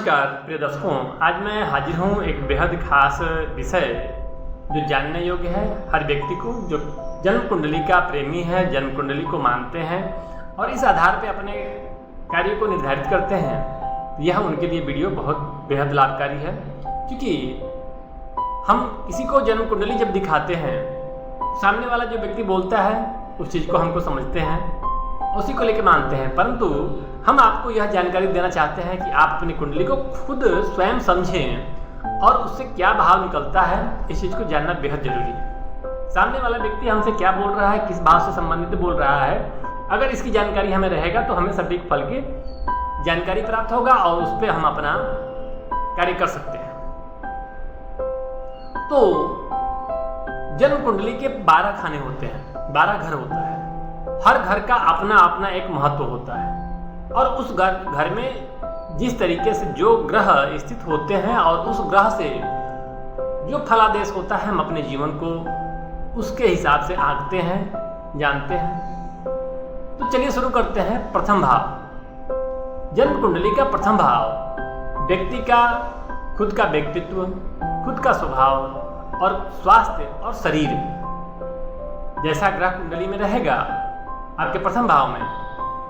नमस्कार प्रिय दर्शकों, आज मैं हाजिर हूँ एक बेहद खास विषय जो जानने योग्य है हर व्यक्ति को जो जन्म कुंडली का प्रेमी है, जन्म कुंडली को मानते हैं और इस आधार पे अपने कार्य को निर्धारित करते हैं। यह उनके लिए वीडियो बहुत बेहद लाभकारी है, क्योंकि हम किसी को जन्म कुंडली जब दिखाते हैं, सामने वाला जो व्यक्ति बोलता है उस चीज़ को हमको समझते हैं, उसी को लेकर मानते हैं, परंतु हम आपको यह जानकारी देना चाहते हैं कि आप अपनी कुंडली को खुद स्वयं समझें और उससे क्या भाव निकलता है, इस चीज़ को जानना बेहद जरूरी है। सामने वाला व्यक्ति हमसे क्या बोल रहा है, किस भाव से संबंधित बोल रहा है, अगर इसकी जानकारी हमें रहेगा तो हमें सटीक फल की जानकारी प्राप्त होगा और उस पर हम अपना कार्य कर सकते हैं। तो जन्म कुंडली के 12 खाने होते हैं, 12 घर होता है। हर घर का अपना अपना एक महत्व होता है और उस घर में जिस तरीके से जो ग्रह स्थित होते हैं और उस ग्रह से जो फलादेश होता है, हम अपने जीवन को उसके हिसाब से आंकते हैं, जानते हैं। तो चलिए शुरू करते हैं। प्रथम भाव, जन्म कुंडली का प्रथम भाव व्यक्ति का खुद का व्यक्तित्व, खुद का स्वभाव और स्वास्थ्य और शरीर। जैसा ग्रह कुंडली में रहेगा आपके प्रथम भाव में,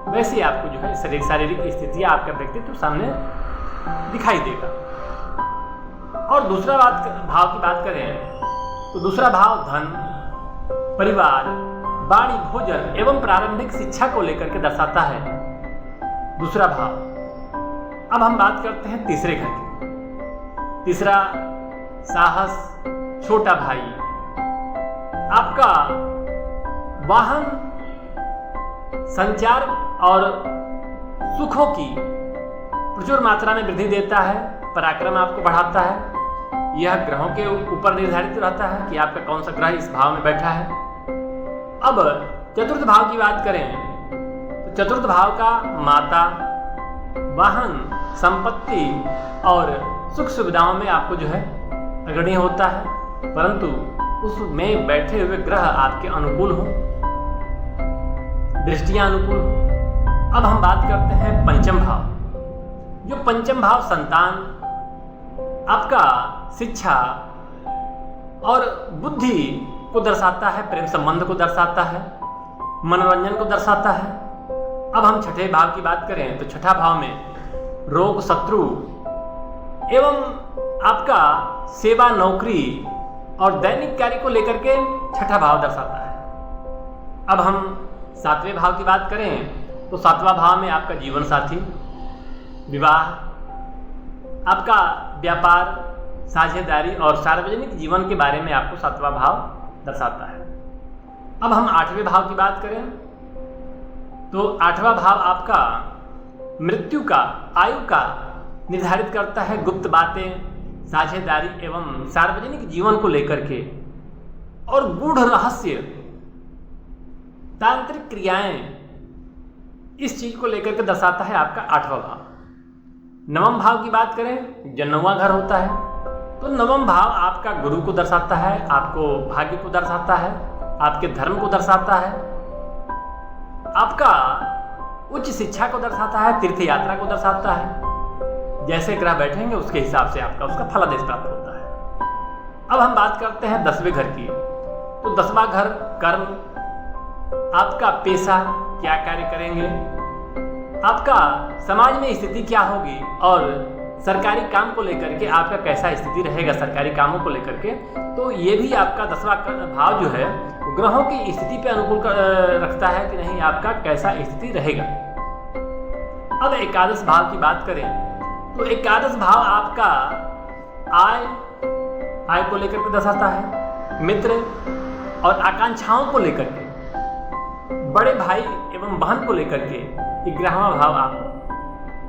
वैसे आपको जो है शारीरिक स्थितियाँ, आपका व्यक्तित्व सामने दिखाई देगा। और दूसरा भाव की बात करें तो दूसरा भाव धन, परिवार, वाणी, भोजन एवं प्रारंभिक शिक्षा को लेकर के दर्शाता है दूसरा भाव। अब हम बात करते हैं तीसरे घर की। तीसरा साहस, छोटा भाई, आपका वाहन, संचार और सुखों की प्रचुर मात्रा में वृद्धि देता है, पराक्रम आपको बढ़ाता है। यह ग्रहों के ऊपर निर्धारित रहता है कि आपका कौन सा ग्रह इस भाव में बैठा है। अब चतुर्थ भाव की बात करें तो चतुर्थ भाव का माता, वाहन, संपत्ति और सुख सुविधाओं में आपको जो है अग्रणी होता है, परंतु उसमें बैठे हुए ग्रह आपके अनुकूल हों, दृष्टियां अनुकूल हो। अब हम बात करते हैं पंचम भाव। जो पंचम भाव संतान, आपका शिक्षा और बुद्धि को दर्शाता है, प्रेम संबंध को दर्शाता है, मनोरंजन को दर्शाता है। अब हम छठे भाव की बात करें तो छठा भाव में रोग, शत्रु एवं आपका सेवा, नौकरी और दैनिक कार्य को लेकर के छठा भाव दर्शाता है। अब हम सातवें भाव की बात करें तो सातवां भाव में आपका जीवन साथी, विवाह, आपका व्यापार, साझेदारी और सार्वजनिक जीवन के बारे में आपको सातवां भाव दर्शाता है। अब हम आठवें भाव की बात करें तो आठवां भाव आपका मृत्यु का, आयु का निर्धारित करता है, गुप्त बातें, साझेदारी एवं सार्वजनिक जीवन को लेकर के और गूढ़ रहस्य, तांत्रिक क्रियाएं, इस चीज को लेकर के दर्शाता है आपका आठवां भाव। नवम भाव की बात करें जो 9वां घर होता है तो नवम भाव आपका गुरु को दर्शाता है, आपको भाग्य को दर्शाता है, आपके धर्म को दर्शाता है, आपका उच्च शिक्षा को दर्शाता है, तीर्थ यात्रा को दर्शाता है। जैसे ग्रह बैठेंगे उसके हिसाब से आपका उसका फलादेश प्राप्त होता है। अब हम बात करते हैं 10वें घर की। तो 10वां घर कर्म, आपका पेशा, क्या कार्य करेंगे, आपका समाज में स्थिति क्या होगी और सरकारी काम को लेकर के आपका कैसा स्थिति रहेगा, सरकारी कामों को लेकर के। तो ये भी आपका 10वां भाव जो है ग्रहों की स्थिति पे अनुकूल रखता है कि नहीं, आपका कैसा स्थिति रहेगा। अब एकादश भाव की बात करें तो एकादश भाव आपका आय को लेकर के दर्शाता है, मित्र और आकांक्षाओं को लेकर के, बड़े भाई एवं बहन को लेकर के 11वां भाव आपको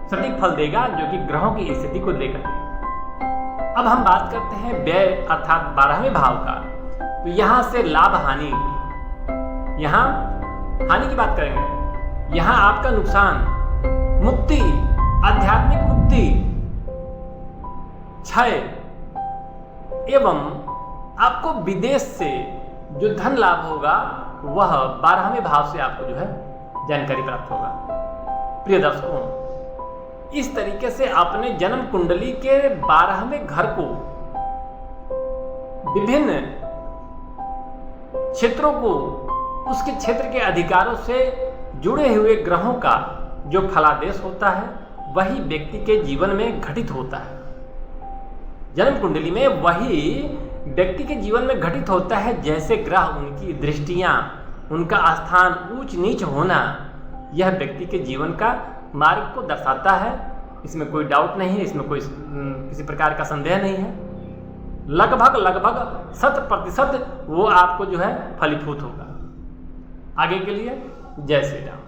सटीक फल देगा, जो कि ग्रहों की स्थिति को लेकर के। अब हम बात करते हैं व्यय अर्थात 12वें भाव का। तो यहां से लाभ हानि, यहां हानि की बात करेंगे, यहां आपका नुकसान, मुक्ति, आध्यात्मिक मुक्ति, क्षय एवं आपको विदेश से जो धन लाभ होगा वह 12वें भाव से आपको जो है जानकारी प्राप्त होगा। प्रिय दर्शकों, इस तरीके से अपने जन्म कुंडली के 12वें घर को विभिन्न क्षेत्रों को उसके क्षेत्र के अधिकारों से जुड़े हुए ग्रहों का जो फलादेश होता है वही व्यक्ति के जीवन में घटित होता है। जन्म कुंडली में वही व्यक्ति के जीवन में घटित होता है जैसे ग्रह, उनकी दृष्टियां, उनका स्थान, ऊंच नीच होना, यह व्यक्ति के जीवन का मार्ग को दर्शाता है। इसमें कोई डाउट नहीं है, इसमें कोई किसी प्रकार का संदेह नहीं है। लगभग 100% वो आपको जो है फलीभूत होगा। आगे के लिए जय श्री राम।